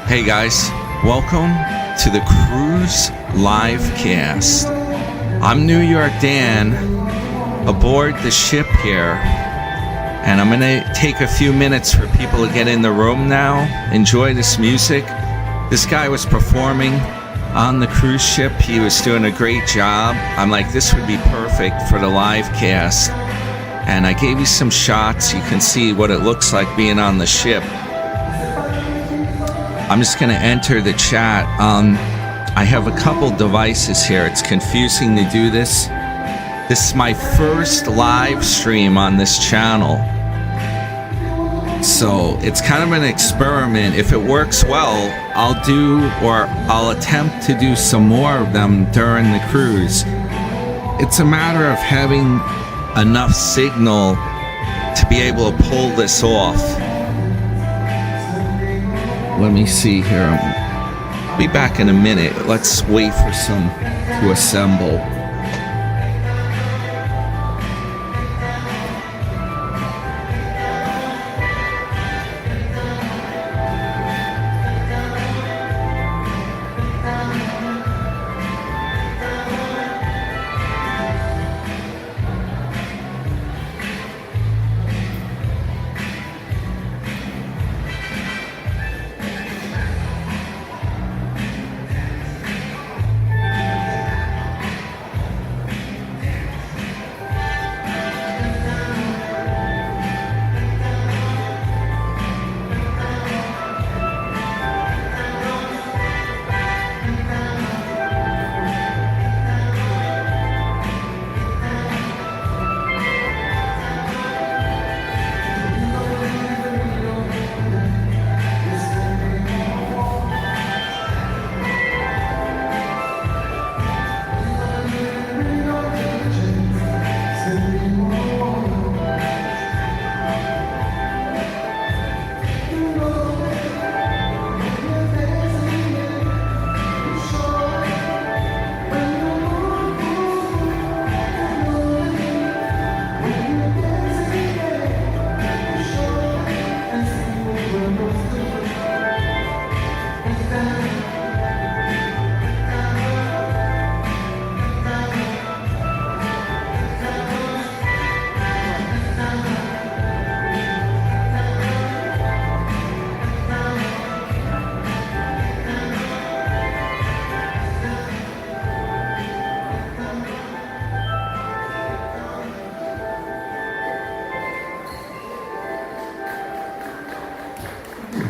Hey guys, welcome to the Cruise Livecast. I'm New York Dan, aboard the ship here, and I'm gonna take a few minutes for people to get in the room now, enjoy this music. This guy was performing on the cruise ship. He was doing a great job. I'm like, this would be perfect for the livecast. And I gave you some shots. You can see what it looks like being on the ship. I'm just going to enter the chat. I have a couple devices here. It's confusing to do this. This is my first live stream on this channel. So it's kind of an experiment. If it works well, I'll attempt to do some more of them during the cruise. It's a matter of having enough signal to be able to pull this off. Let me see here. I'll be back in a minute. Let's wait for some to assemble.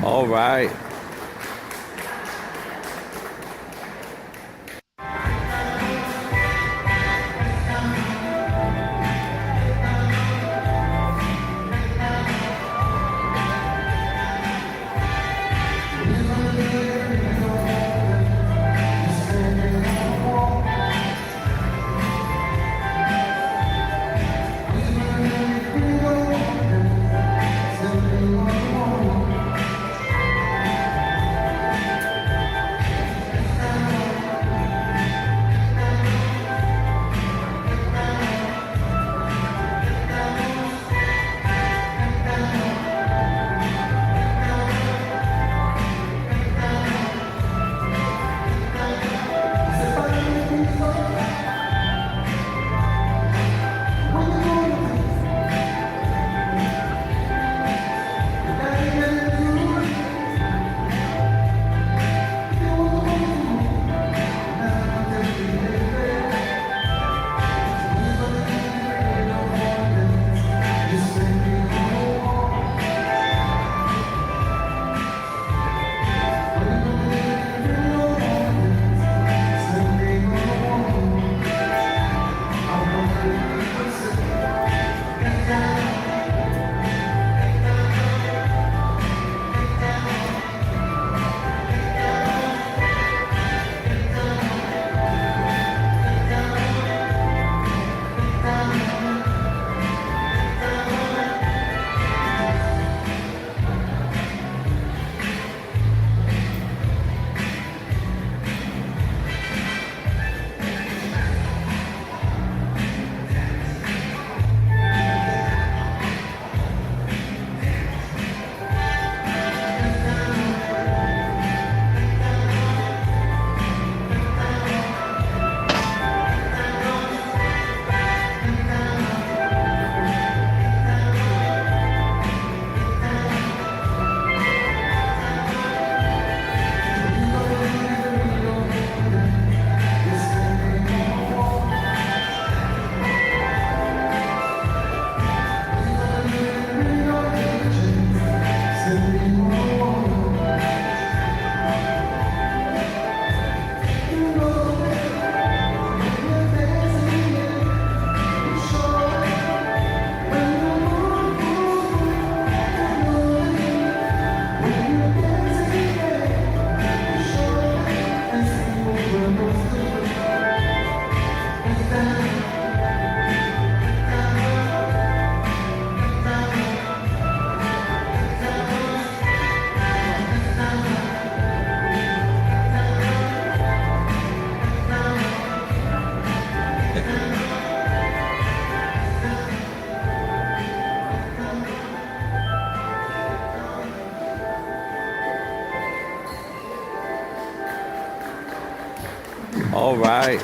All right. All right.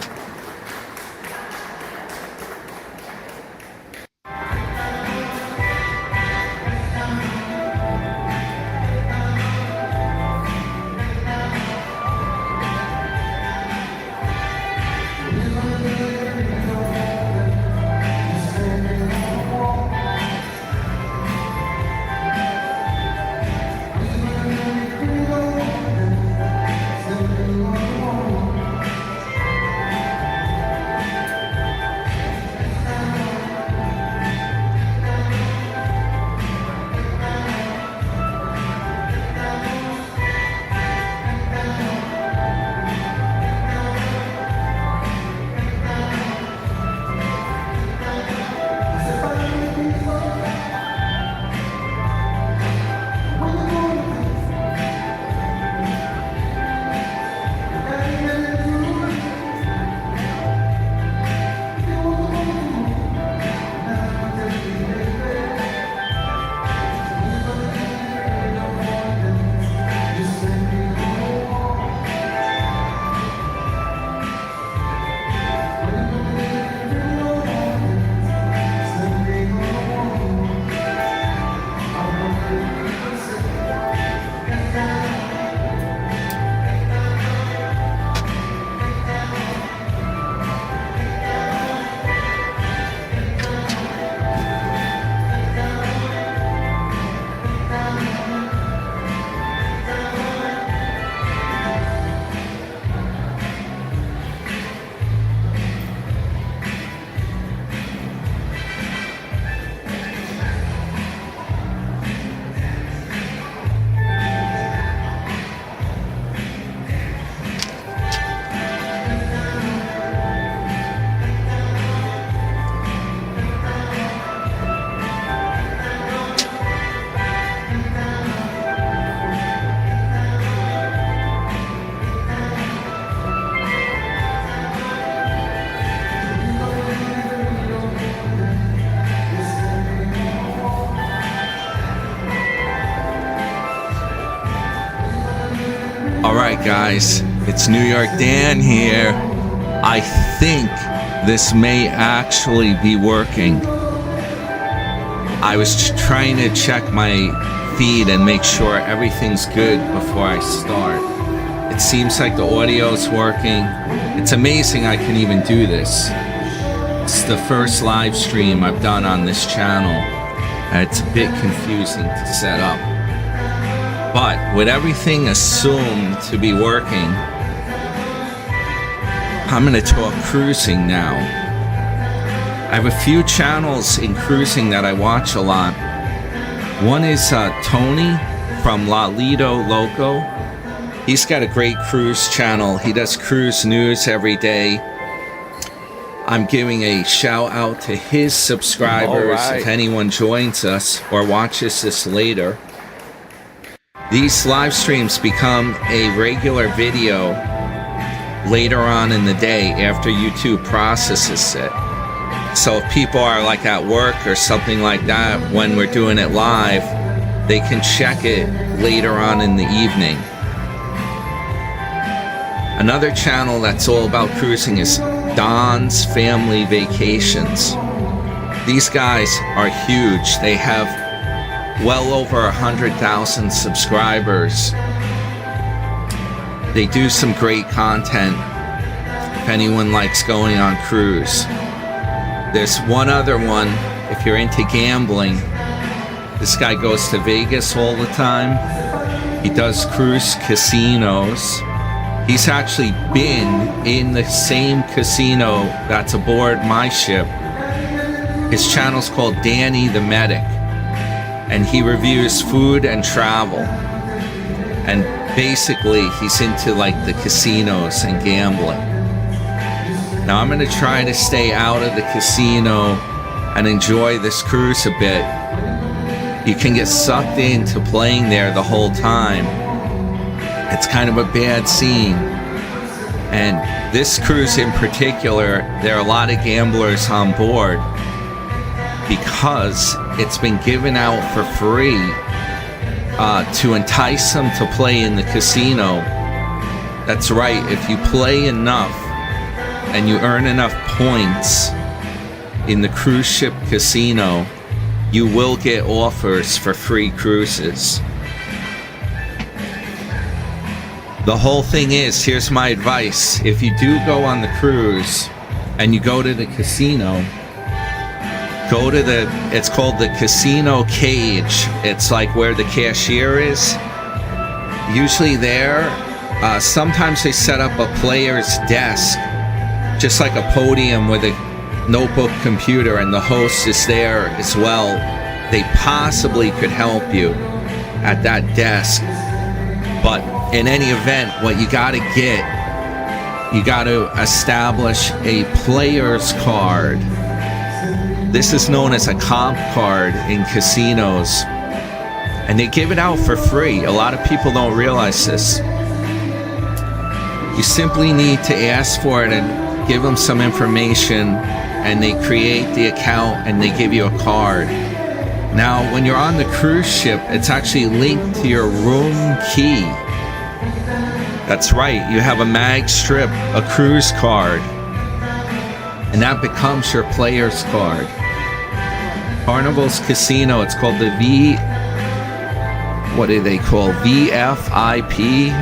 Alright guys, it's New York Dan here. I think this may actually be working. I was trying to check my feed and make sure everything's good before I start. It seems like the audio's working. It's amazing I can even do this. It's the first live stream I've done on this channel. It's a bit confusing to set up. But with everything assumed to be working, I'm going to talk cruising now. I have a few channels in cruising that I watch a lot. One is Tony from La Lido Loco. He's got a great cruise channel. He does cruise news every day. I'm giving a shout out to his subscribers if anyone joins us or watches this later. These live streams become a regular video later on in the day after YouTube processes it. So if people are like at work or something like that when we're doing it live, they can check it later on in the evening. Another channel that's all about cruising is Don's Family Vacations. These guys are huge. They have well over 100,000 subscribers. They do some great content if anyone likes going on cruise. There's one other one, if you're into gambling. This guy goes to Vegas all the time. He does cruise casinos. He's actually been in the same casino that's aboard my ship. His channel's called Danny the Medic, and he reviews food and travel. And basically, he's into like the casinos and gambling. Now I'm gonna try to stay out of the casino and enjoy this cruise a bit. You can get sucked into playing there the whole time. It's kind of a bad scene. And this cruise in particular, there are a lot of gamblers on board because it's been given out for free to entice them to play in the casino. That's right, if you play enough, and you earn enough points in the cruise ship casino, you will get offers for free cruises. The whole thing is, here's my advice. If you do go on the cruise and you go to the casino, go to it's called the casino cage. It's like where the cashier is. Usually there, sometimes they set up a player's desk, just like a podium with a notebook computer, and the host is there as well. They possibly could help you at that desk. But in any event, what you got to get, you got to establish a player's card. This is known as a comp card in casinos, and they give it out for free. A lot of people don't realize this. You simply need to ask for it and give them some information, and they create the account and they give you a card. Now, when you're on the cruise ship, it's actually linked to your room key. That's right, you have a mag strip, a cruise card, and that becomes your player's card. Carnival's casino, it's called the what do they call? VFIP?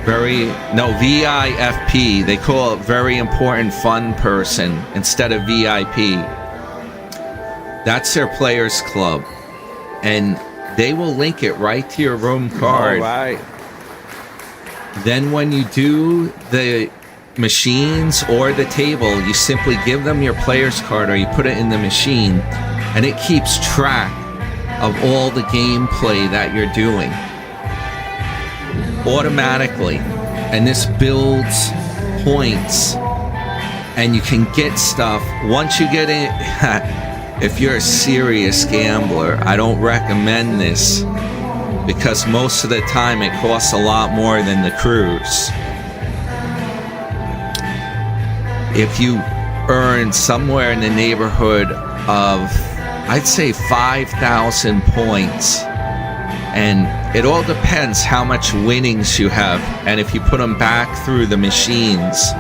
VIFP. They call it very important fun person instead of VIP. That's their players club, and they will link it right to your room card. All right. Then when you do the machines or the table, you simply give them your player's card, or you put it in the machine, and it keeps track of all the gameplay that you're doing automatically. And this builds points, and you can get stuff once you get in. If you're a serious gambler, I don't recommend this, because most of the time it costs a lot more than the cruise. If you earn somewhere in the neighborhood of, I'd say 5,000 points, and it all depends how much winnings you have, and if you put them back through the machines,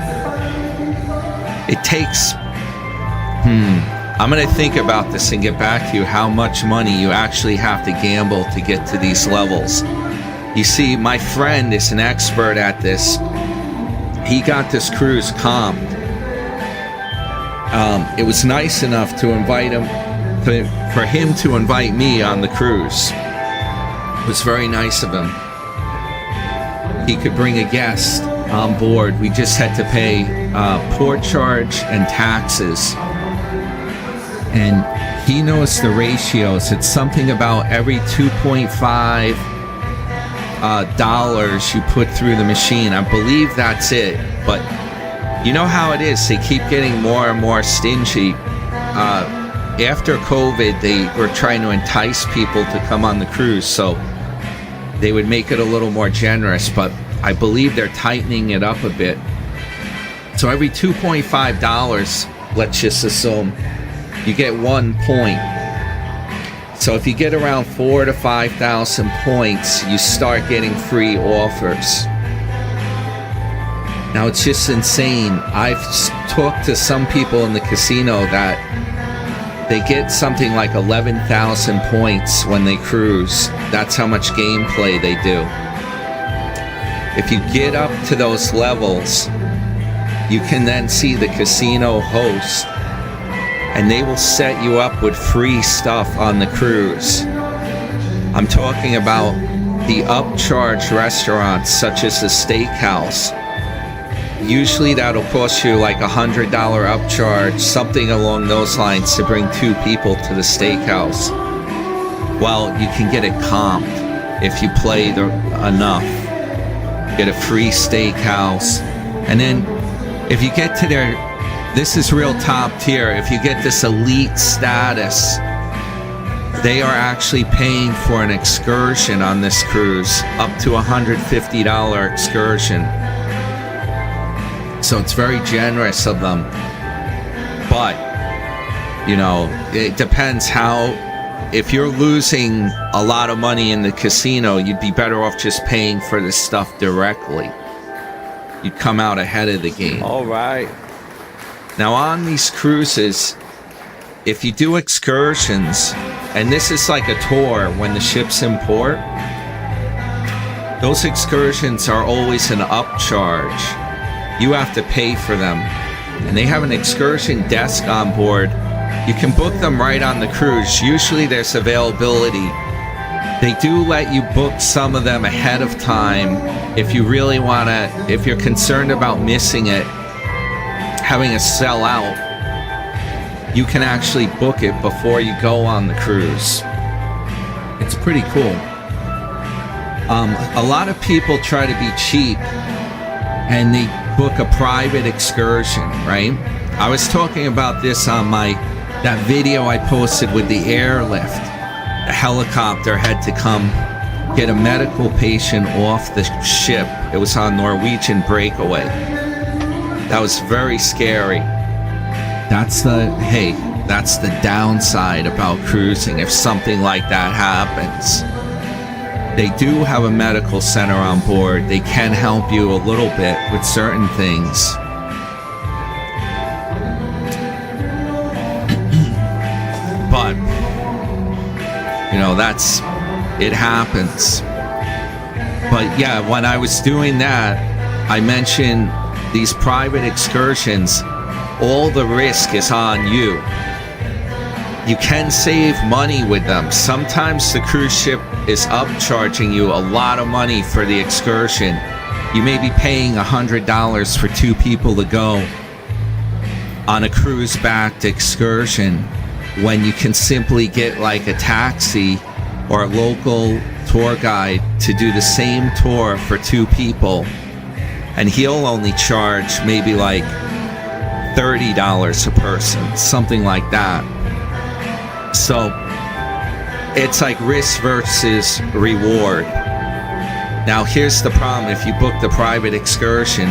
it takes I'm going to think about this and get back to you how much money you actually have to gamble to get to these levels. You see, my friend is an expert at this. He got this cruise comped. It was nice enough to invite him, for him to invite me on the cruise. It was very nice of him. He could bring a guest on board. We just had to pay port charge and taxes. And he knows the ratios. It's something about every 2.5 dollars you put through the machine. I believe that's it. But you know how it is. They keep getting more and more stingy. After COVID, they were trying to entice people to come on the cruise, so they would make it a little more generous. But I believe they're tightening it up a bit. So every 2.5 dollars, let's just assume, you get 1 point. So if you get around 4,000 to 5,000 points, you start getting free offers. Now, it's just insane. I've talked to some people in the casino that they get something like 11,000 points when they cruise. That's how much gameplay they do. If you get up to those levels, you can then see the casino host, and they will set you up with free stuff on the cruise. I'm talking about the upcharge restaurants, such as the steakhouse. Usually that'll cost you like $100 upcharge, something along those lines, to bring 2 people to the steakhouse. Well, you can get it comped if you play enough. Get a free steakhouse. And then if you get to their, this is real top tier, if you get this elite status, they are actually paying for an excursion on this cruise, up to $150 excursion. So it's very generous of them. But, you know, it depends how, if you're losing a lot of money in the casino, you'd be better off just paying for this stuff directly. You'd come out ahead of the game. All right. Now on these cruises, if you do excursions, and this is like a tour when the ship's in port, those excursions are always an upcharge. You have to pay for them. And they have an excursion desk on board. You can book them right on the cruise. Usually there's availability. They do let you book some of them ahead of time if you really want to, if you're concerned about missing it, having a sell out. You can actually book it before you go on the cruise. It's pretty cool. A lot of people try to be cheap and they book a private excursion, right? I was talking about this on that video I posted with the airlift. The helicopter had to come get a medical patient off the ship. It was on Norwegian Breakaway. That was very scary. That's the downside about cruising if something like that happens. They do have a medical center on board. They can help you a little bit with certain things. But, it happens. But yeah, when I was doing that, I mentioned these private excursions, all the risk is on you. You can save money with them. Sometimes the cruise ship is upcharging you a lot of money for the excursion. You may be paying $100 for 2 people to go on a cruise-backed excursion when you can simply get like a taxi or a local tour guide to do the same tour for 2 people, and he'll only charge maybe like $30 a person, something like that. So it's like risk versus reward. Now here's the problem. If you book the private excursion,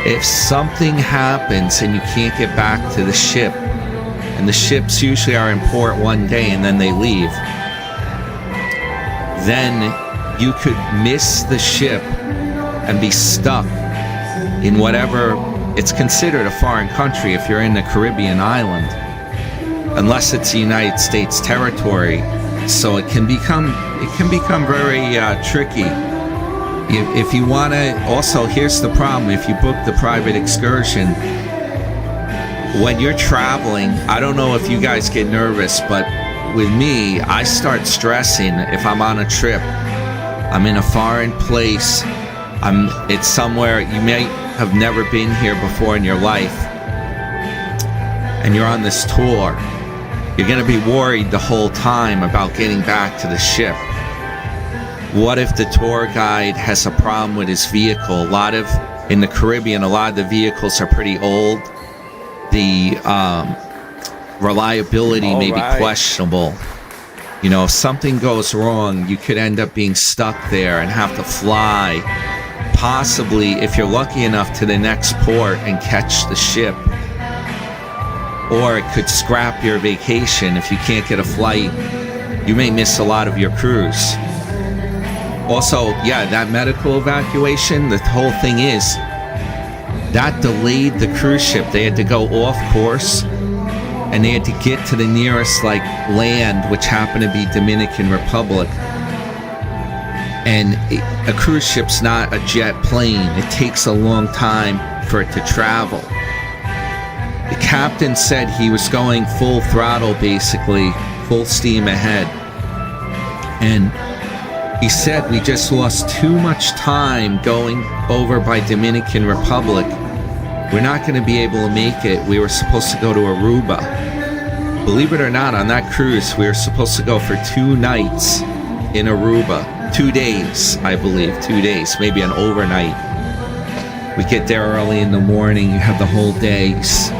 if something happens and you can't get back to the ship, and the ships usually are in port one day and then they leave, then you could miss the ship and be stuck in whatever, it's considered a foreign country if you're in the Caribbean island, unless it's the United States territory. So it can become very tricky. If you want to, also here's the problem, if you book the private excursion, when you're traveling, I don't know if you guys get nervous, but with me, I start stressing if I'm on a trip. I'm in a foreign place. It's somewhere you may have never been here before in your life, and you're on this tour. You're going to be worried the whole time about getting back to the ship. What if the tour guide has a problem with his vehicle? In the Caribbean, a lot of the vehicles are pretty old. The reliability may be questionable. If something goes wrong, you could end up being stuck there and have to fly, possibly, if you're lucky enough, to the next port and catch the ship. Or it could scrap your vacation if you can't get a flight. You may miss a lot of your cruise. Also, that medical evacuation, the whole thing is, that delayed the cruise ship. They had to go off course, and they had to get to the nearest land, which happened to be Dominican Republic. And a cruise ship's not a jet plane. It takes a long time for it to travel. The captain said he was going full throttle, basically, full steam ahead. And he said we just lost too much time going over by Dominican Republic. We're not going to be able to make it. We were supposed to go to Aruba. Believe it or not, on that cruise, we were supposed to go for 2 nights in Aruba. 2 days, I believe. 2 days, maybe an overnight. We get there early in the morning. You have the whole day.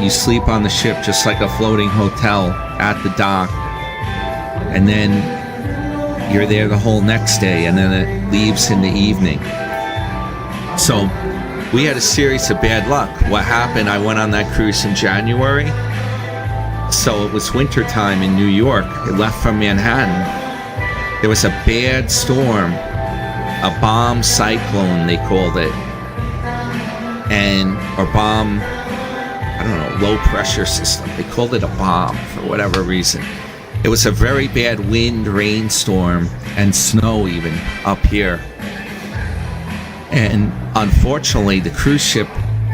You sleep on the ship just like a floating hotel at the dock. And then you're there the whole next day, and then it leaves in the evening. So we had a series of bad luck. What happened, I went on that cruise in January. So it was wintertime in New York. It left from Manhattan. There was a bad storm, a bomb cyclone, they called it. I don't know, low pressure system. They called it a bomb for whatever reason. It was a very bad wind, rainstorm, and snow even up here. And unfortunately, the cruise ship,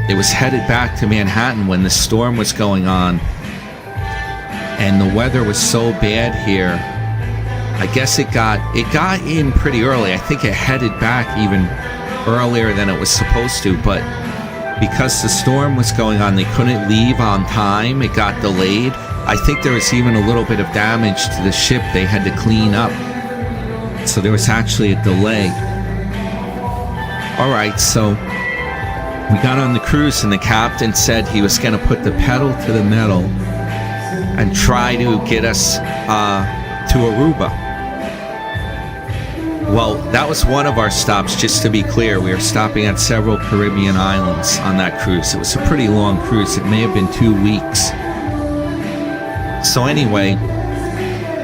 it was headed back to Manhattan when the storm was going on. And the weather was so bad here. I guess it got in pretty early. I think it headed back even earlier than it was supposed to, but because the storm was going on, they couldn't leave on time. It got delayed. I think there was even a little bit of damage to the ship they had to clean up. So there was actually a delay. All right, so we got on the cruise and the captain said he was going to put the pedal to the metal and try to get us to Aruba. Well, that was one of our stops, just to be clear. We were stopping at several Caribbean islands on that cruise. It was a pretty long cruise. It may have been 2 weeks. So anyway,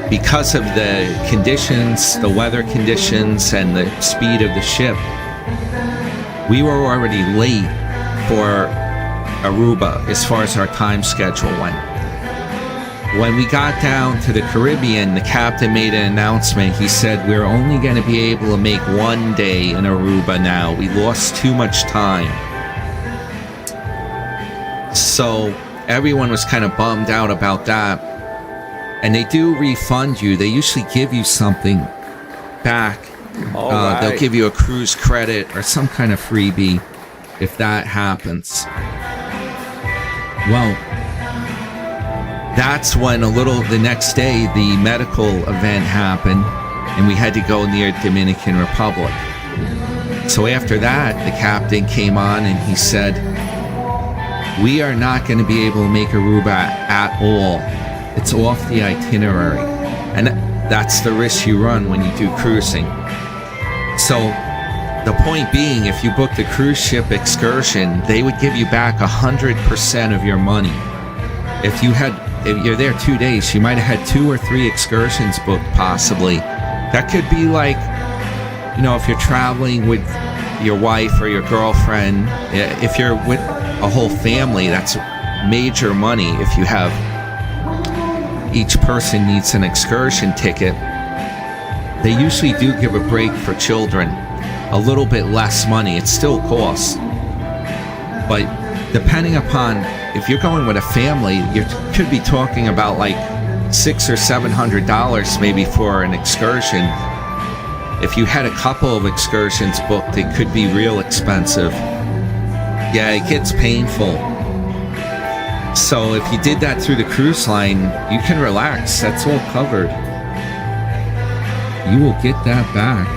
because of the conditions, the weather conditions, and the speed of the ship, we were already late for Aruba as far as our time schedule went. When we got down to the Caribbean, the captain made an announcement. He said, we're only going to be able to make 1 day in Aruba now. We lost too much time. So everyone was kind of bummed out about that. And they do refund you. They usually give you something back. Right. They'll give you a cruise credit or some kind of freebie if that happens. Well, that's when the next day, the medical event happened, and we had to go near Dominican Republic. So after that, the captain came on and he said, we are not going to be able to make Aruba at all. It's off the itinerary. And that's the risk you run when you do cruising. So the point being, if you book the cruise ship excursion, they would give you back 100% of your money. If you're there 2 days, you might have had 2 or 3 excursions booked, possibly. That could be like, if you're traveling with your wife or your girlfriend, if you're with a whole family, that's major money. If you have, each person needs an excursion ticket. They usually do give a break for children. A little bit less money. It still costs. But depending upon, if you're going with a family, you could be talking about like $600 or $700 maybe for an excursion. If you had a couple of excursions booked, it could be real expensive. Yeah, it gets painful. So if you did that through the cruise line, you can relax. That's all covered. You will get that back.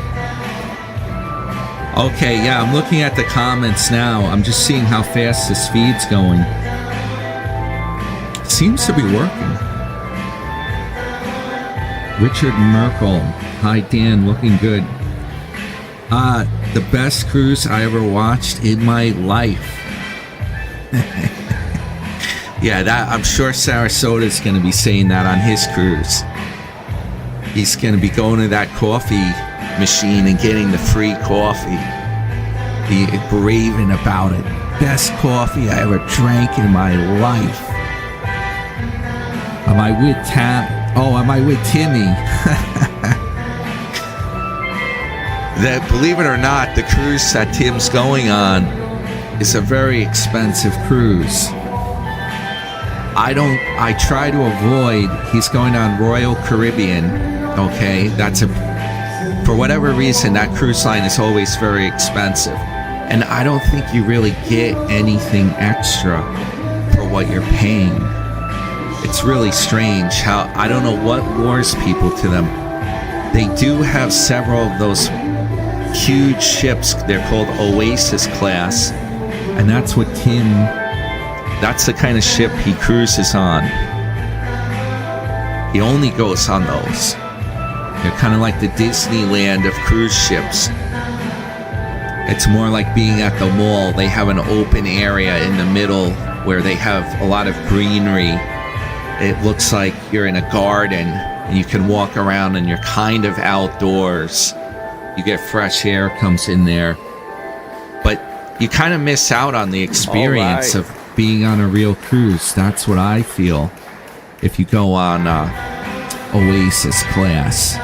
Okay, yeah, I'm looking at the comments now. I'm just seeing how fast this feed's going. Seems to be working. Richard Merkel. Hi, Dan. Looking good. The best cruise I ever watched in my life. Yeah, I'm sure Sarasota's going to be saying that on his cruise. He's going to be going to that coffee machine and getting the free coffee. Be raving about it. Best coffee I ever drank in my life. Am I with am I with Timmy? Believe it or not, the cruise that Tim's going on is a very expensive cruise. I try to avoid, he's going on Royal Caribbean, okay? For whatever reason, that cruise line is always very expensive. And I don't think you really get anything extra for what you're paying. It's really strange how, I don't know what lures people to them. They do have several of those huge ships. They're called Oasis class. And that's the kind of ship he cruises on. He only goes on those. They're kind of like the Disneyland of cruise ships. It's more like being at the mall. They have an open area in the middle where they have a lot of greenery. It looks like you're in a garden. You can walk around and you're kind of outdoors. You get fresh air comes in there. But you kind of miss out on the experience of being on a real cruise. That's what I feel if you go on Oasis class.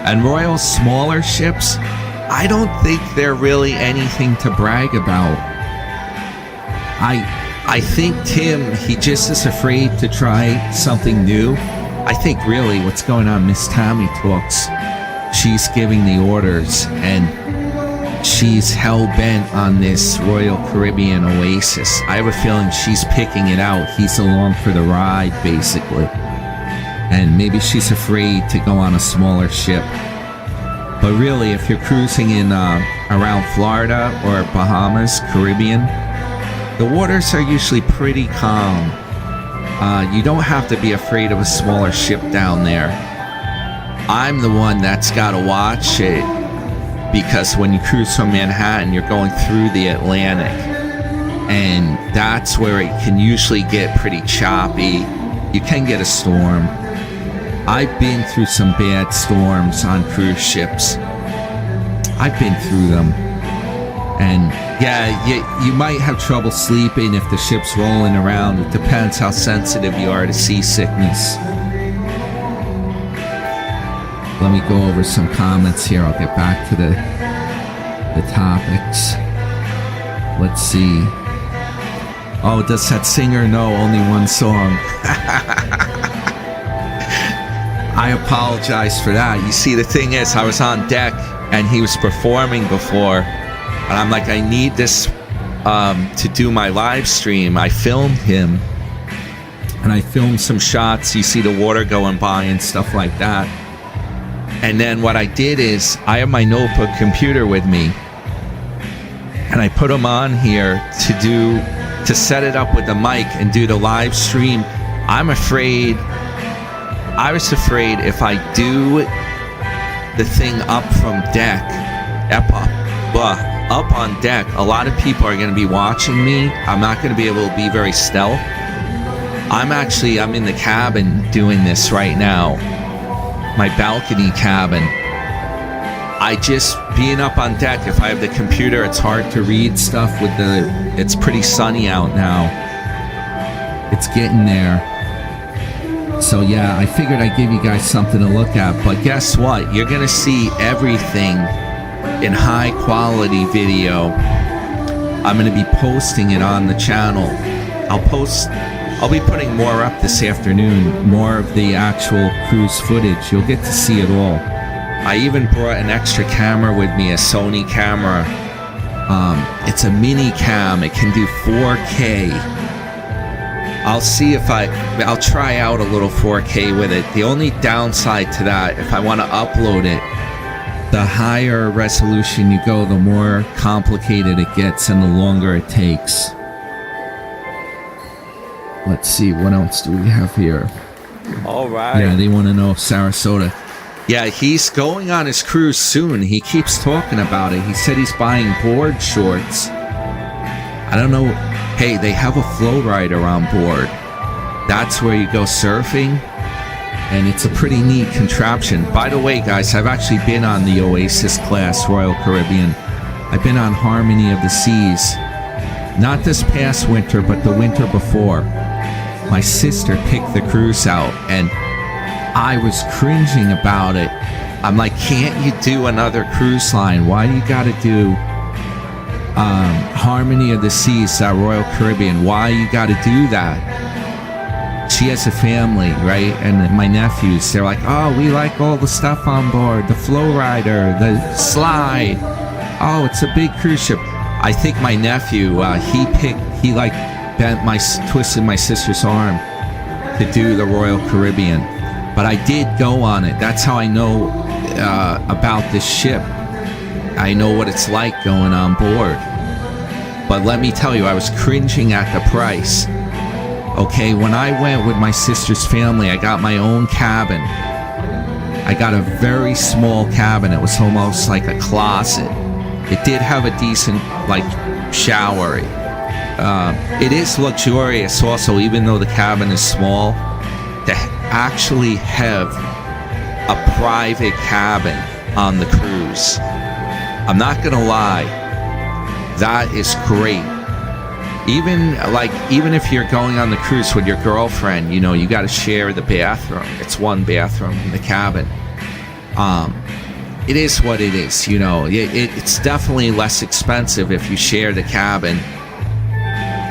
And Royal's smaller ships, I don't think they're really anything to brag about. I think Tim, he just is afraid to try something new. I think really what's going on, Miss Tammy talks, she's giving the orders, and she's hell-bent on this Royal Caribbean Oasis. I have a feeling she's picking it out. He's along for the ride, basically. And maybe she's afraid to go on a smaller ship. But really, if you're cruising in around Florida or Bahamas, Caribbean, the waters are usually pretty calm. You don't have to be afraid of a smaller ship down there. I'm the one that's got to watch it, because when you cruise from Manhattan, you're going through the Atlantic, and that's where it can usually get pretty choppy. You can get a storm. I've been through some bad storms on cruise ships. I've been through them. And yeah, you might have trouble sleeping if the ship's rolling around. It depends how sensitive you are to seasickness. Let me go over some comments here. I'll get back to the topics. Let's see. Oh, does that singer know only one song? I apologize for that. You see, the thing is, I was on deck and he was performing before, and I'm like, I need this to do my live stream. I filmed him, and I filmed some shots. You see the water going by and stuff like that. And then what I did is, I have my notebook computer with me, and I put them on here to set it up with the mic and do the live stream. I was afraid if I do the thing up from deck, up on deck, a lot of people are going to be watching me. I'm not going to be able to be very stealth. I'm in the cabin doing this right now. My balcony cabin. Being up on deck, if I have the computer, it's hard to read stuff it's pretty sunny out now. It's getting there. So yeah, I figured I'd give you guys something to look at. But guess what? You're gonna see everything in high quality video. I'm gonna be posting it on the channel. I'll be putting more up this afternoon, more of the actual cruise footage. You'll get to see it all. I even brought an extra camera with me, a Sony camera. It's a mini cam. It can do 4K. I'll see if I'll try out a little 4K with it. The only downside to that, if I want to upload it, the higher resolution you go, the more complicated it gets and the longer it takes. Let's see, what else do we have here? All right. Yeah, they want to know if Sarasota. Yeah, he's going on his cruise soon. He keeps talking about it. He said he's buying board shorts. I don't know. Hey, they have a flow rider on board. That's where you go surfing, and it's a pretty neat contraption. By the way, guys, I've actually been on the Oasis class Royal Caribbean. I've been on Harmony of the Seas. Not this past winter, but the winter before. My sister picked the cruise out, and I was cringing about it. I'm like, can't you do another cruise line? Why do you gotta do Harmony of the Seas, that Royal Caribbean? Why you gotta do that? She has a family, right? And my nephews, they're like, oh, we like all the stuff on board, the flow rider, the slide. Oh, it's a big cruise ship. I think my nephew, twisted my sister's arm to do the Royal Caribbean. But I did go on it. That's how I know about this ship. I know what it's like going on board. But let me tell you, I was cringing at the price. Okay, when I went with my sister's family, I got my own cabin. I got a very small cabin. It was almost like a closet. It did have a decent, shower. It is luxurious also, even though the cabin is small. To actually have a private cabin on the cruise, I'm not gonna lie, that is great. Even if you're going on the cruise with your girlfriend, you got to share the bathroom. It's one bathroom in the cabin. It is what it is, it's definitely less expensive if you share the cabin.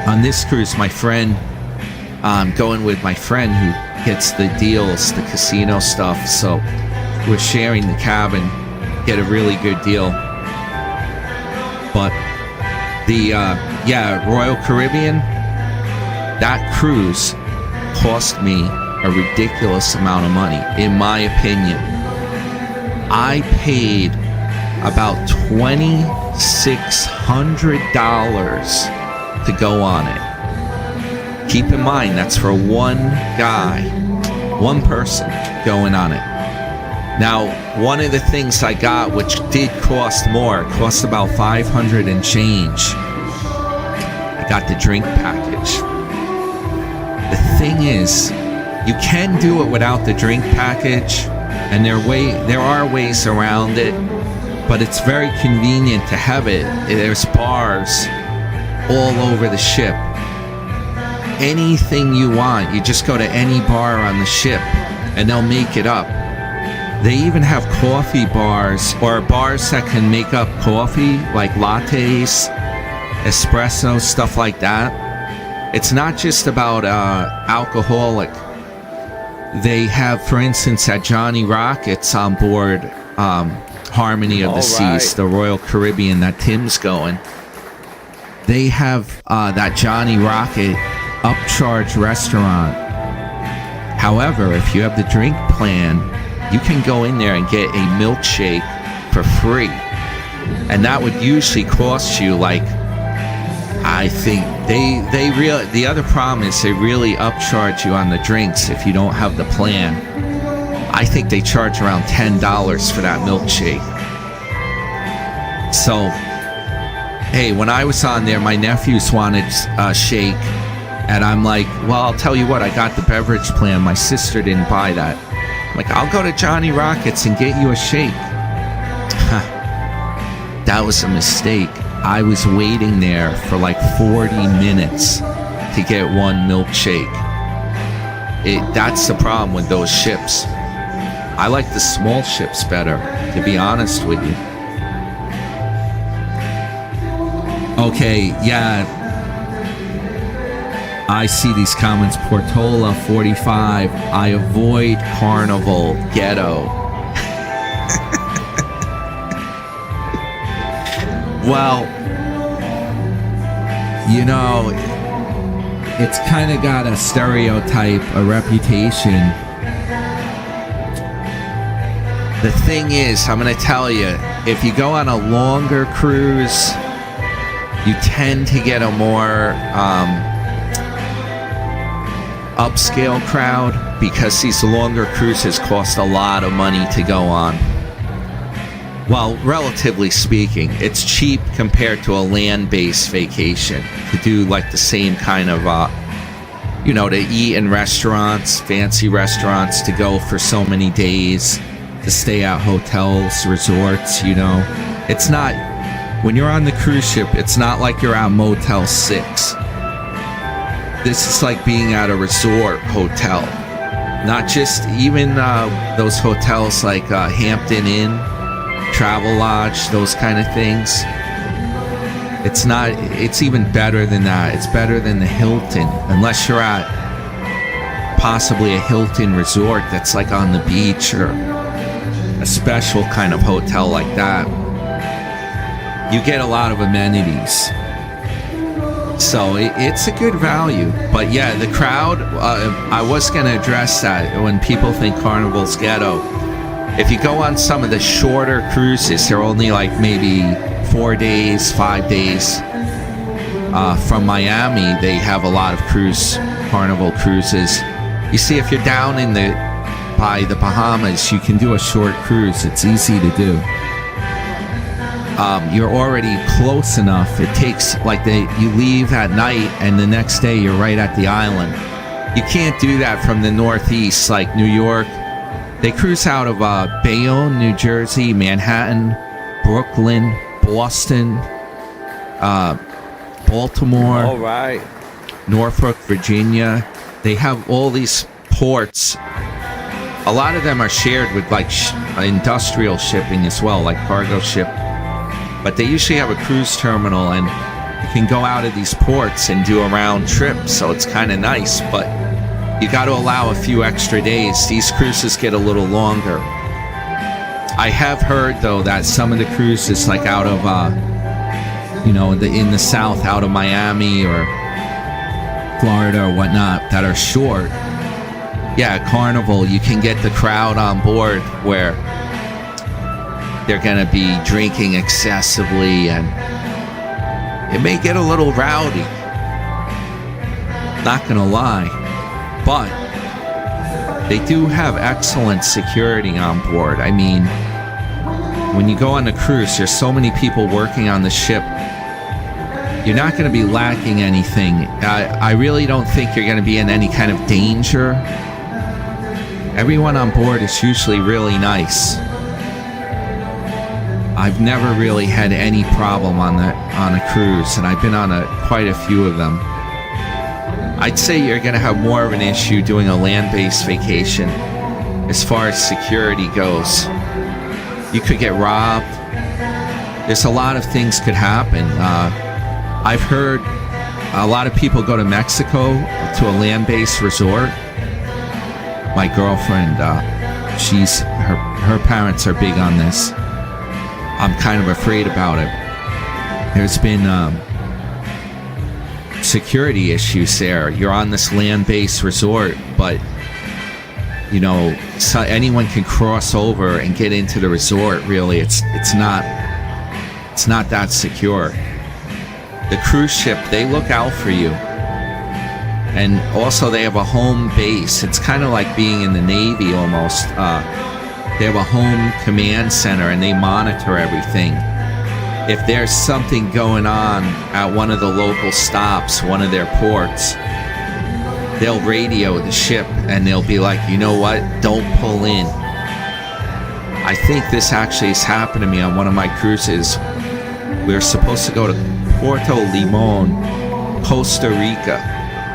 On this cruise, my friend, I'm going with my friend who gets the deals, the casino stuff, so we're sharing the cabin, get a really good deal. But the Royal Caribbean, that cruise cost me a ridiculous amount of money, in my opinion. I paid about $2,600 to go on it. Keep in mind, that's for one guy, one person going on it. Now, one of the things I got, which did cost more, it cost about $500 and change. I got the drink package. The thing is, you can do it without the drink package, and there are ways around it, but it's very convenient to have it. There's bars all over the ship. Anything you want, you just go to any bar on the ship, and they'll make it up. They even have coffee bars, or bars that can make up coffee, like lattes, espresso, stuff like that. It's not just about alcoholic. They have, for instance, at Johnny Rockets on board Harmony of the Seas, the Royal Caribbean that Tim's going. They have that Johnny Rocket upcharge restaurant. However, if you have the drink plan, you can go in there and get a milkshake for free. And that would usually cost you I think the other problem is they really upcharge you on the drinks if you don't have the plan. I think they charge around $10 for that milkshake. So, hey, when I was on there, my nephews wanted a shake, and I'm like, well, I'll tell you what, I got the beverage plan. My sister didn't buy that. I'm like, I'll go to Johnny Rockets and get you a shake. That was a mistake. I was waiting there for 40 minutes to get one milkshake. That's the problem with those ships. I like the small ships better, to be honest with you. Okay, yeah. I see these comments. Portola 45. I avoid Carnival. Ghetto. Well, it's kind of got a stereotype, a reputation. The thing is, I'm going to tell you, if you go on a longer cruise, you tend to get a more upscale crowd, because these longer cruises cost a lot of money to go on. Well, relatively speaking, it's cheap compared to a land-based vacation to do the same kind of, to eat in restaurants, fancy restaurants, to go for so many days, to stay at hotels, resorts, It's not, when you're on the cruise ship, it's not like you're at Motel 6. This is like being at a resort hotel. Not just even those hotels like Hampton Inn, Travel Lodge, those kind of things. It's even better than that. It's better than the Hilton, unless you're at possibly a Hilton resort that's on the beach, or a special kind of hotel like that. You get a lot of amenities. So it's a good value. But yeah, the crowd, I was going to address that when people think Carnival's ghetto. If you go on some of the shorter cruises, they're only maybe 4 days, 5 days. From Miami, they have a lot of Carnival cruises. You see, if you're down by the Bahamas, you can do a short cruise. It's easy to do. You're already close enough. It takes you leave at night, and the next day you're right at the island. You can't do that from the Northeast, like New York. They cruise out of Bayonne, New Jersey, Manhattan, Brooklyn, Boston, Baltimore, All right. Norfolk, Virginia. They have all these ports. A lot of them are shared with like industrial shipping as well, like cargo ship. But they usually have a cruise terminal, and you can go out of these ports and do a round trip. So it's kind of nice, but you got to allow a few extra days. These cruises get a little longer. I have heard though that some of the cruises, like out of, in the south, out of Miami or Florida or whatnot, that are short. Yeah, Carnival, you can get the crowd on board where they're going to be drinking excessively, and it may get a little rowdy. Not going to lie. But they do have excellent security on board. I mean, when you go on the cruise, there's so many people working on the ship. You're not going to be lacking anything. I really don't think you're going to be in any kind of danger. Everyone on board is usually really nice. I've never really had any problem on a cruise, and I've been on quite a few of them. I'd say you're going to have more of an issue doing a land-based vacation as far as security goes. You could get robbed. There's a lot of things could happen. I've heard a lot of people go to Mexico to a land-based resort. My girlfriend, her parents are big on this. I'm kind of afraid about it. There's been security issues there. You're on this land-based resort, but anyone can cross over and get into the resort. Really, it's not that secure. The cruise ship, they look out for you, and also they have a home base. It's kind of like being in the Navy almost. They have a home command center, and they monitor everything. If there's something going on at one of the local stops, one of their ports, they'll radio the ship, and they'll be like, you know what, don't pull in. I think this actually has happened to me on one of my cruises. We were supposed to go to Puerto Limon, Costa Rica,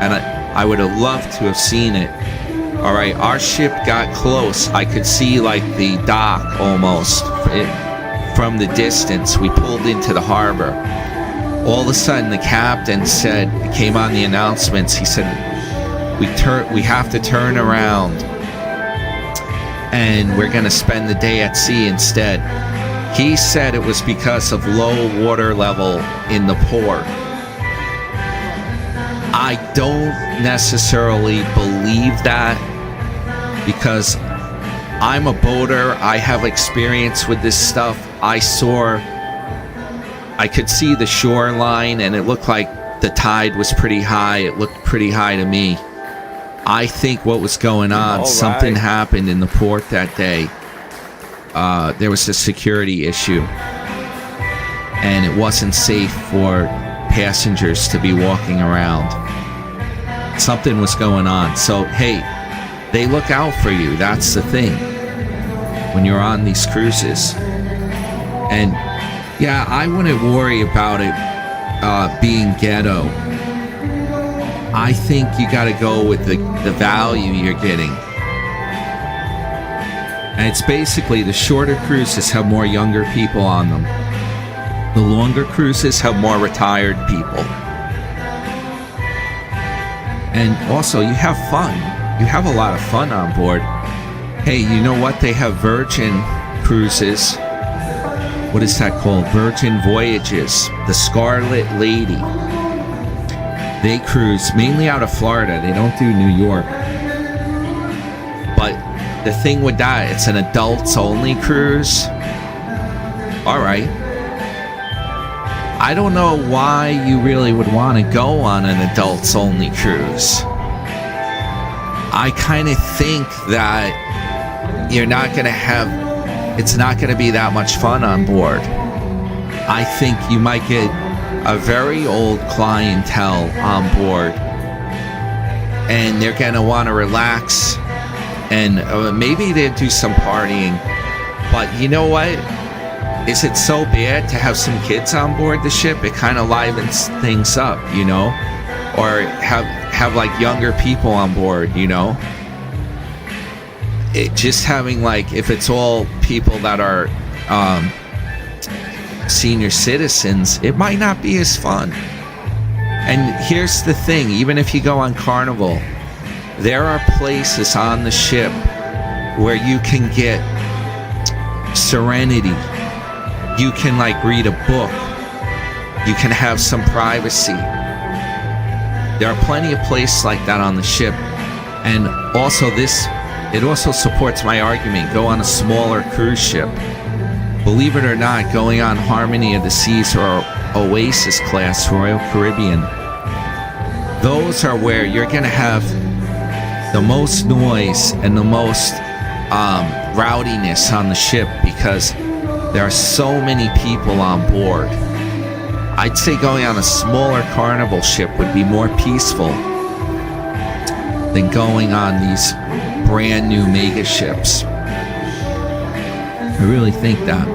and I would have loved to have seen it. All right, our ship got close. I could see like the dock almost from the distance. We pulled into the harbor. All of a sudden, the captain came on the announcements. He said, we have to turn around, and we're going to spend the day at sea instead. He said it was because of low water level in the port. I don't necessarily believe that, because I'm a boater. I have experience with this stuff. I could see the shoreline, and it looked like the tide was pretty high. It looked pretty high to me. I think what was going on, something happened in the port that day. There was a security issue, and it wasn't safe for passengers to be walking around. Something was going on. So, hey, they look out for you. That's the thing when you're on these cruises. And yeah, I wouldn't worry about it being ghetto. I think you got to go with the value you're getting. And it's basically the shorter cruises have more younger people on them. The longer cruises have more retired people. And also, you have fun. You have a lot of fun on board. Hey, you know what? They have Virgin cruises. What is that called? Virgin Voyages. The Scarlet Lady. They cruise mainly out of Florida. They don't do New York. But the thing with that, it's an adults-only cruise. All right. I don't know why you really would want to go on an adults-only cruise. I kind of think that you're not going to it's not going to be that much fun on board. I think you might get a very old clientele on board, and they're going to want to relax, and maybe they'll do some partying. But you know what? is it so bad to have some kids on board the ship? It kind of livens things up, you know? Or have like younger people on board, you know? It just having like, if it's all people that are senior citizens, it might not be as fun. And here's the thing, even if you go on Carnival, there are places on the ship where you can get serenity. You can like read a book. You can have some privacy. There are plenty of places like that on the ship. And also it also supports my argument. Go on a smaller cruise ship. Believe it or not, going on Harmony of the Seas or Oasis class, Royal Caribbean, those are where you're going to have the most noise and the most rowdiness on the ship because there are so many people on board. I'd say going on a smaller Carnival ship would be more peaceful than going on these brand new mega ships. I really think that.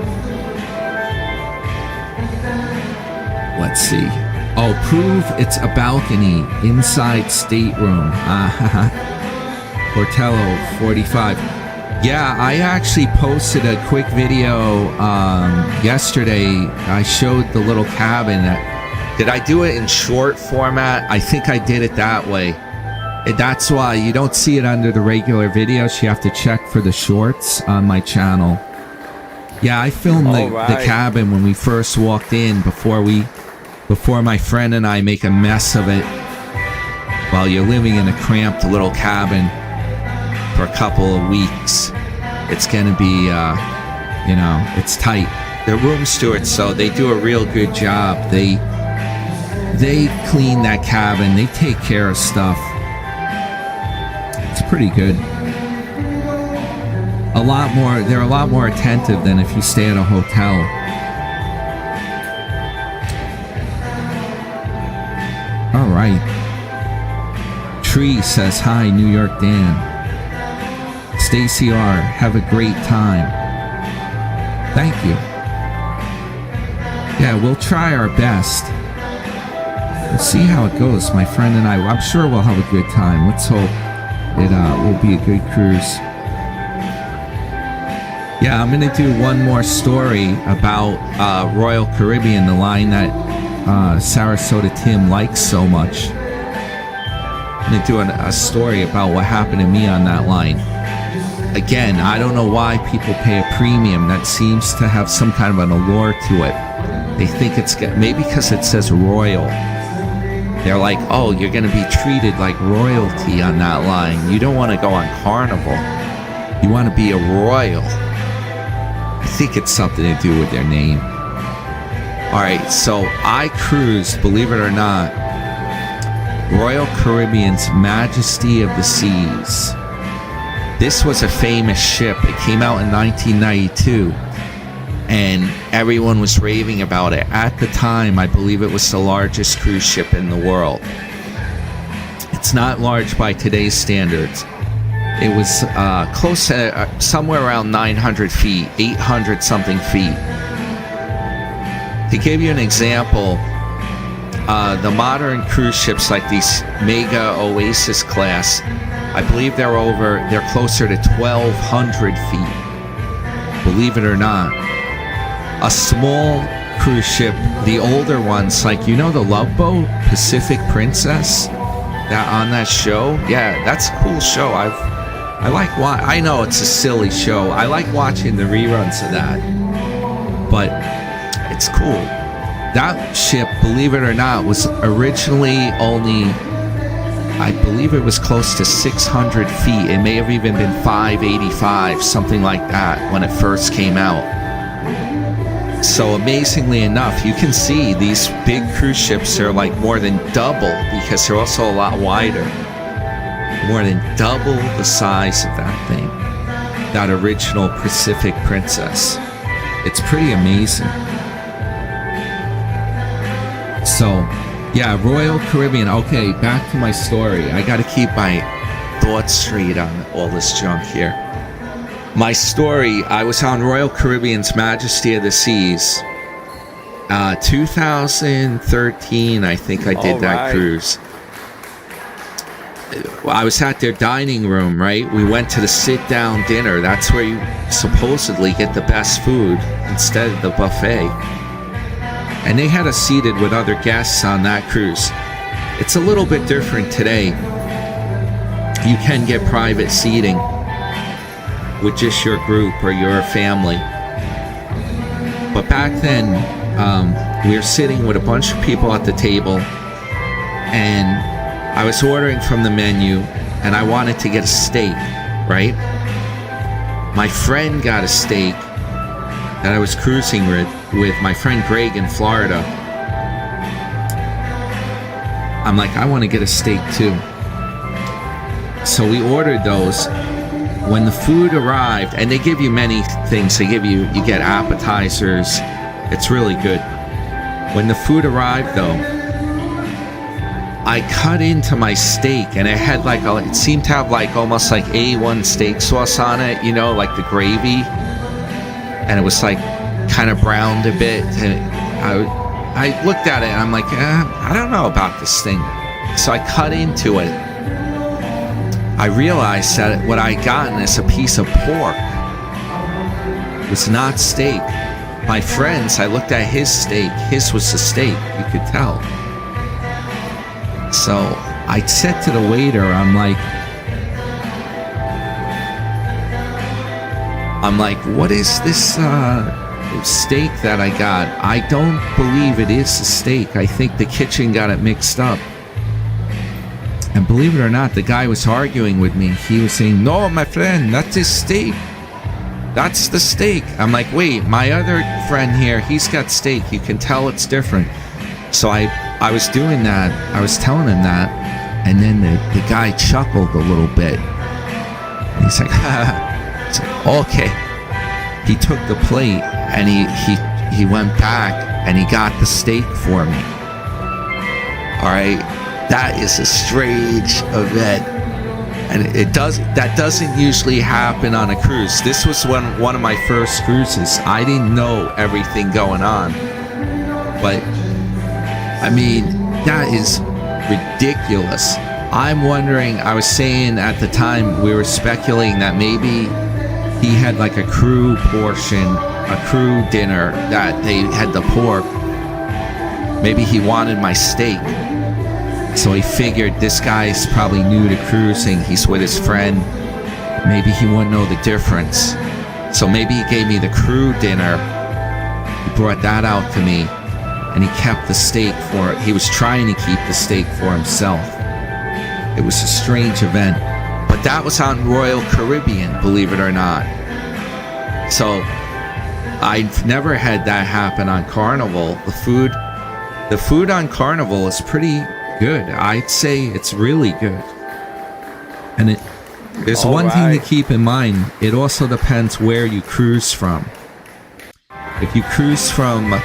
Let's see. Oh, prove it's a balcony inside stateroom. Portello 45. Yeah, I actually posted a quick video yesterday. I showed the little cabin. Did I do it in short format? I think I did it that way. That's why you don't see it under the regular videos. You have to check for the shorts on my channel. Yeah, I filmed the cabin when we first walked in before my friend and I make a mess of it while you're living in a cramped little cabin for a couple of weeks. It's gonna be, it's tight. They're room stewards, so they do a real good job. They clean that cabin. They take care of stuff. It's pretty good. They're a lot more attentive than if you stay at a hotel. All right. Tree says, hi, New York Dan. Stacy R, have a great time. Thank you. Yeah, we'll try our best. We'll see how it goes. My friend and I'm sure we'll have a good time. Let's hope it will be a good cruise. Yeah, I'm going to do one more story about Royal Caribbean, the line that Sarasota Tim likes so much. I'm going to do a story about what happened to me on that line. Again, I don't know why people pay a premium. That seems to have some kind of an allure to it. They think it's maybe because it says royal. They're like, oh, you're going to be treated like royalty on that line. You don't want to go on Carnival. You want to be a royal. I think it's something to do with their name. All right, so I cruised, believe it or not, Royal Caribbean's Majesty of the Seas. This was a famous ship. It came out in 1992, and everyone was raving about it. At the time, I believe it was the largest cruise ship in the world. It's not large by today's standards. It was close to somewhere around 900 feet, 800 something feet. To give you an example, the modern cruise ships like these mega Oasis class, I believe they're closer to 1,200 feet. Believe it or not. A small cruise ship, the older ones, like, you know, the Love Boat, Pacific Princess, that on that show? Yeah, that's a cool show. I know it's a silly show. I like watching the reruns of that. But it's cool. That ship, believe it or not, was originally only, I believe it was close to 600 feet. It may have even been 585, something like that, when it first came out. So amazingly enough, you can see these big cruise ships are like more than double, because they're also a lot wider. More than double the size of that thing. That original Pacific Princess. It's pretty amazing. So, yeah, Royal Caribbean. Okay, back to my story. I got to keep my thoughts straight on all this junk here. my story, I was on Royal Caribbean's Majesty of the Seas. 2013, I think I did that cruise. I was at their dining room, right? We went to the sit-down dinner. That's where you supposedly get the best food instead of the buffet. And they had us seated with other guests on that cruise. It's a little bit different today. You can get private seating with just your group or your family. But back then, we were sitting with a bunch of people at the table, and I was ordering from the menu, and I wanted to get a steak, right? My friend got a steak that I was cruising with my friend Greg in Florida. I'm like, I want to get a steak too. So we ordered those. When the food arrived, and they give you many things. You get appetizers. It's really good. When the food arrived though, I cut into my steak, and it had it seemed to have almost like A1 steak sauce on it, like the gravy. And it was kind of browned a bit. And I looked at it and I'm like, I don't know about this thing. So I cut into it. I realized that what I gotten is a piece of pork. It was not steak. My friends, I looked at his steak. His was the steak, you could tell. So I said to the waiter, I'm like, what is this steak that I got? I don't believe it is a steak. I think the kitchen got it mixed up. And believe it or not, the guy was arguing with me. He was saying, no, my friend, that's his steak. That's the steak. I'm like, wait, my other friend here, he's got steak. You can tell it's different. So I was doing that. I was telling him that. And then the guy chuckled a little bit. And he's like, okay. He took the plate and he went back and he got the steak for me. All right. That is a strange event. And that doesn't usually happen on a cruise. This was one of my first cruises. I didn't know everything going on. But I mean, that is ridiculous. I'm wondering, I was saying at the time, we were speculating that maybe he had a crew portion, a crew dinner that they had the pork. Maybe he wanted my steak. So he figured this guy's probably new to cruising. He's with his friend. Maybe he wouldn't know the difference. So maybe he gave me the crew dinner. He brought that out to me. And he kept the steak for it. He was trying to keep the steak for himself. It was a strange event. But that was on Royal Caribbean, believe it or not. So I've never had that happen on Carnival. The food on Carnival is pretty good. I'd say it's really good. And there's one thing to keep in mind. It also depends where you cruise from. If you cruise from a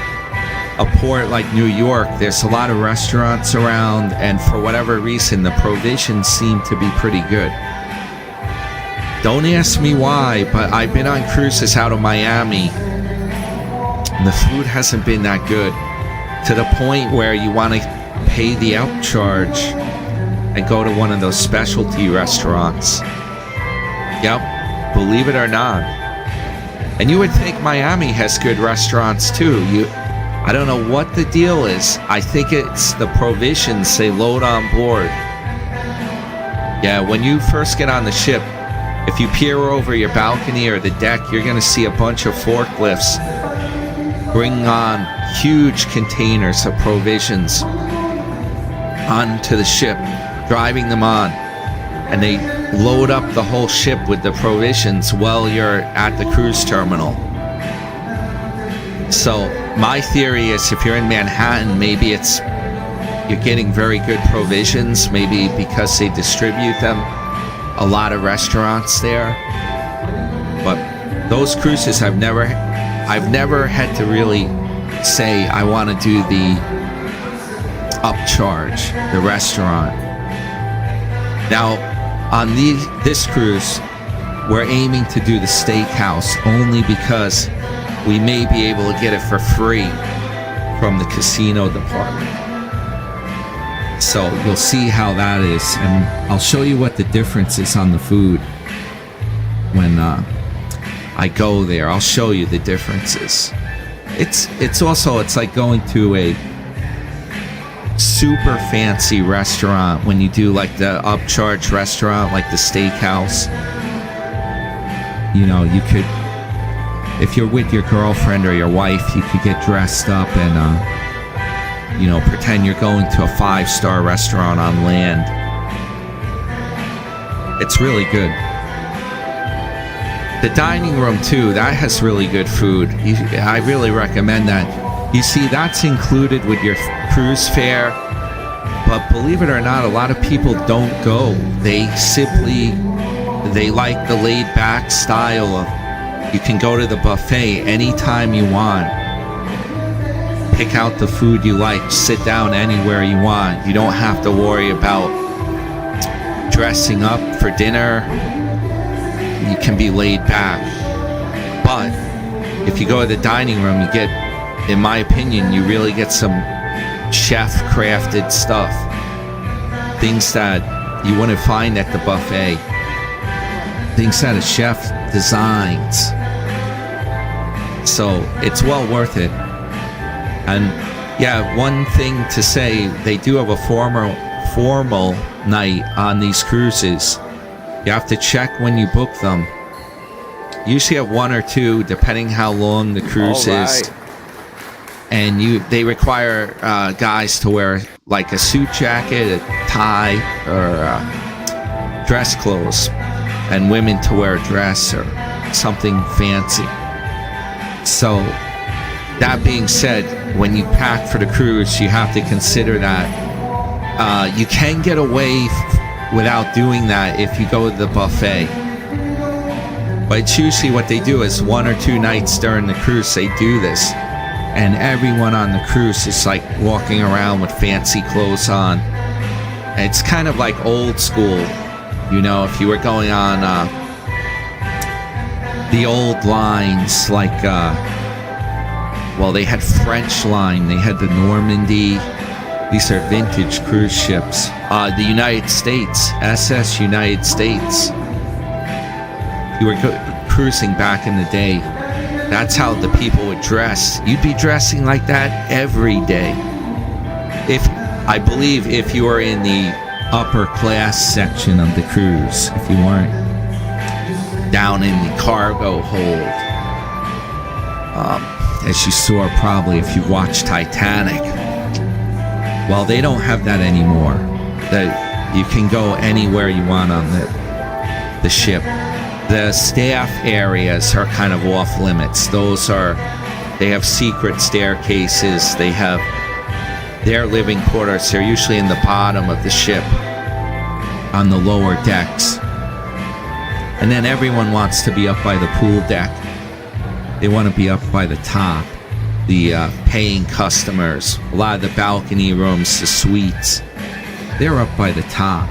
port like New York, there's a lot of restaurants around, and for whatever reason, the provisions seem to be pretty good. Don't ask me why, but I've been on cruises out of Miami, and the food hasn't been that good, to the point where you want to pay the upcharge and go to one of those specialty restaurants. Yep, believe it or not. And you would think Miami has good restaurants too. I don't know what the deal is. I think it's the provisions they load on board. Yeah, when you first get on the ship, if you peer over your balcony or the deck, you're going to see a bunch of forklifts bringing on huge containers of provisions onto the ship, driving them on, and they load up the whole ship with the provisions while you're at the cruise terminal. So my theory is, if you're in Manhattan, maybe you're getting very good provisions, maybe because they distribute them, a lot of restaurants there. But those cruises, I've never had to really say I want to do the upcharge, the restaurant. Now, on this cruise, we're aiming to do the steakhouse only because we may be able to get it for free from the casino department. So you'll see how that is, and I'll show you what the difference is on the food when I go there. I'll show you the differences. It's also, it's like going to a super fancy restaurant when you do like the upcharge restaurant, like the steakhouse. You know, you could, if you're with your girlfriend or your wife, you could get dressed up and, you know, pretend you're going to a 5-star restaurant on land. It's really good. The dining room, too, that has really good food. I really recommend that. You see, that's included with your cruise fare. But believe it or not, a lot of people don't go. They like the laid-back style of, you can go to the buffet anytime you want. Pick out the food you like. Sit down anywhere you want. You don't have to worry about dressing up for dinner. You can be laid back. But if you go to the dining room, you get, in my opinion, you really get some chef-crafted stuff. Things that you wouldn't find at the buffet. Things that a chef designs. So it's well worth it. And yeah, one thing to say, they do have a formal night on these cruises. You have to check when you book them. You usually have 1 or 2, depending how long the cruise is. And they require guys to wear like a suit jacket, a tie, or dress clothes, and women to wear a dress or something fancy. So that being said, when you pack for the cruise, you have to consider that you can get away without doing that if you go to the buffet. But it's usually what they do is 1 or 2 nights during the cruise they do this, and everyone on the cruise is like walking around with fancy clothes on. And it's kind of like old school, you know, if you were going on the old lines, like well, they had French line, they had the Normandy. These are vintage cruise ships. The United States, SS United States. You were cruising back in the day. That's how the people would dress. You'd be dressing like that every day. I believe if you were in the upper class section of the cruise, if you weren't down in the cargo hold, as you saw probably if you watched Titanic. Well, they don't have that anymore. You can go anywhere you want on the ship. The staff areas are kind of off limits. They have secret staircases. They have their living quarters. They're usually in the bottom of the ship, on the lower decks. And then everyone wants to be up by the pool deck. They want to be up by the top. The paying customers, a lot of the balcony rooms, the suites, they're up by the top.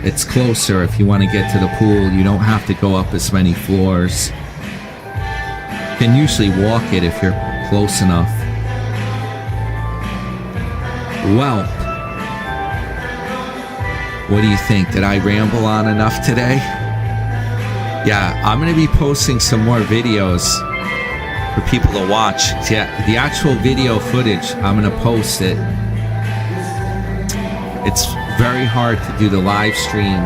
It's closer if you want to get to the pool. You don't have to go up as many floors. You can usually walk it if you're close enough. Well, what do you think? Did I ramble on enough today? Yeah, I'm going to be posting some more videos for people to watch. Yeah, the actual video footage, I'm going to post it. It's very hard to do the live stream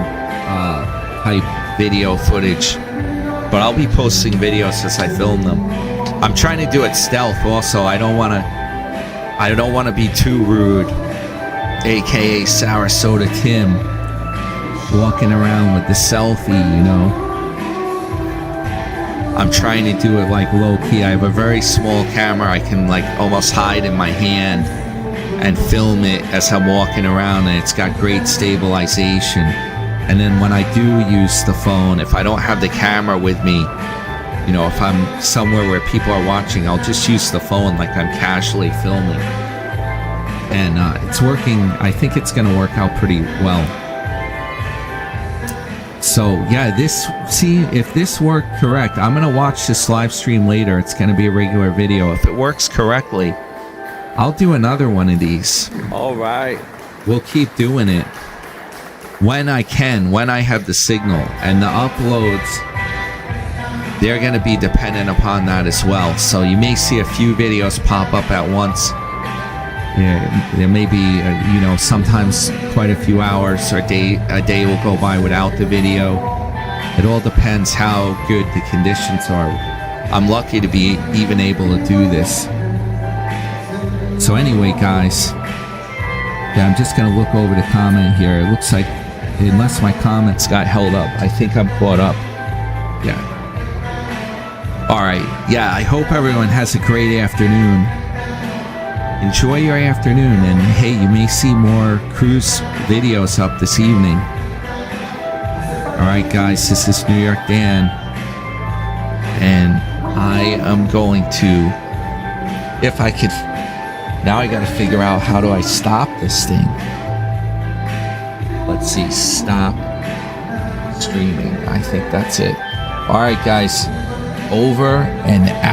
type video footage, but I'll be posting videos as I film them. I'm trying to do it stealth also. I don't want to be too rude, aka Sarasota Tim, walking around with the selfie, you know. I'm trying to do it like low key. I have a very small camera I can like almost hide in my hand and film it as I'm walking around, and it's got great stabilization. And then when I do use the phone, if I don't have the camera with me, you know, if I'm somewhere where people are watching, I'll just use the phone like I'm casually filming. And it's working. I think it's going to work out pretty well. So yeah, if this worked correct, I'm gonna watch this live stream later. It's gonna be a regular video. If it works correctly, I'll do another one of these. All right. We'll keep doing it when I can, when I have the signal. And the uploads, they're going to be dependent upon that as well. So you may see a few videos pop up at once. Yeah, there may be, sometimes quite a few hours or a day will go by without the video. It all depends how good the conditions are. I'm lucky to be even able to do this. So anyway, guys, yeah, I'm just going to look over the comment here. It looks like, unless my comments got held up, I think I'm caught up. Yeah. All right. Yeah, I hope everyone has a great afternoon. Enjoy your afternoon, and hey, you may see more cruise videos up this evening. All right, guys, this is New York Dan, and I am going to, if I could, now I got to figure out how do I stop this thing. Let's see, stop streaming. I think that's it. All right, guys, over and out.